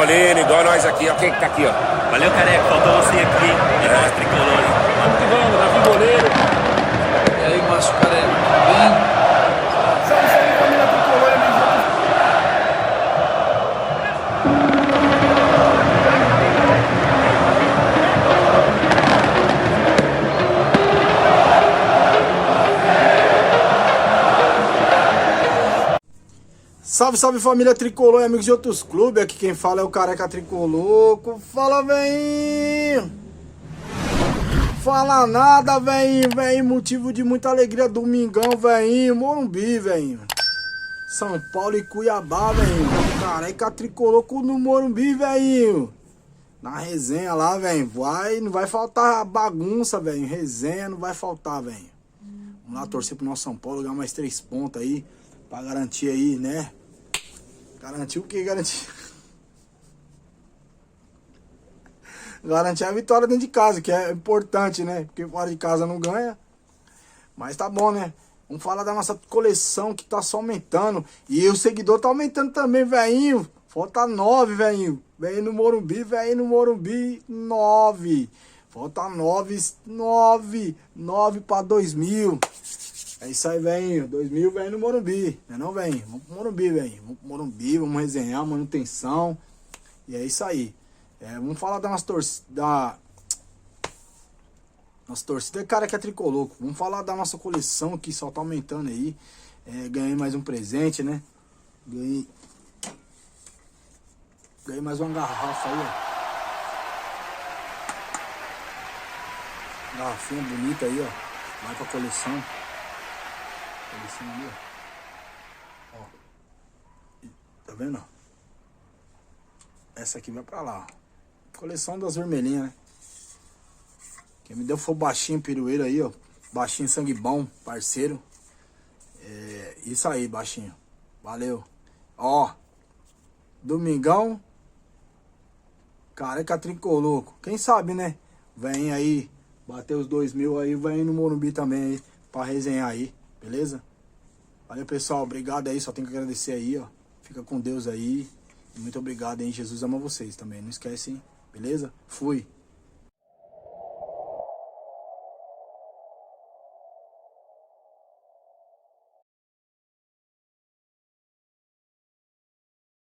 Tricolino, igual nós aqui, ó. Quem que tá aqui, ó? Valeu, Careca. Faltou você aqui. Nós tricolor, hein? Vamos que vamos, Davi Goleiro. E aí, Márcio Careca, tudo bem? Salve, salve, família tricolor, amigo. Salve, salve, família tricolor e amigos de outros clubes. Aqui quem fala é o Careca Tricoloco. Fala, velhinho. Fala nada, velhinho. Velhinho, motivo de muita alegria. Domingão, velhinho. Morumbi, velhinho. São Paulo e Cuiabá, velhinho. Careca Tricoloco no Morumbi, velhinho. Na resenha lá, velho. Não vai faltar bagunça, velho. Resenha não vai faltar, velho. Vamos lá torcer pro nosso São Paulo, ganhar mais 3 pontos aí. Pra garantir aí, né? Garantir o que? Garantir? Garantir a vitória dentro de casa, que é importante, né? Porque fora de casa não ganha. Mas tá bom, né? Vamos falar da nossa coleção que tá só aumentando. E o seguidor tá aumentando também, velhinho. Falta 9, velhinho. Vem no Morumbi, 9. Falta 9 pra 2000. É isso aí, velhinho. 2000 vem no Morumbi. Não é não, velhinho? Vamos pro Morumbi, velhinho. Vamos pro Morumbi, vamos resenhar, manutenção. E é isso aí. Vamos falar da nossa torcida. Nossa torcida, cara, que é Tricoloco. Vamos falar da nossa coleção que só tá aumentando aí. Ganhei mais um presente, né? Ganhei mais uma garrafa aí, ó. Garrafinha bonita aí, ó. Vai pra coleção. Coleção ali, ó. Tá vendo? Essa aqui vai pra lá, ó. Coleção das vermelhinhas, né? Quem me deu foi o Baixinho Pirueiro aí, ó. Baixinho sangue bom, parceiro. Isso aí, Baixinho. Valeu. Ó. Domingão. Careca Tricoloco. Quem sabe, né? Vem aí. Bater os 2000 aí. Vem no Morumbi também aí. Pra resenhar aí. Beleza? Valeu, pessoal. Obrigado aí. Só tenho que agradecer aí, ó. Fica com Deus aí. E muito obrigado, hein? Jesus ama vocês também. Não esquece, hein? Beleza? Fui.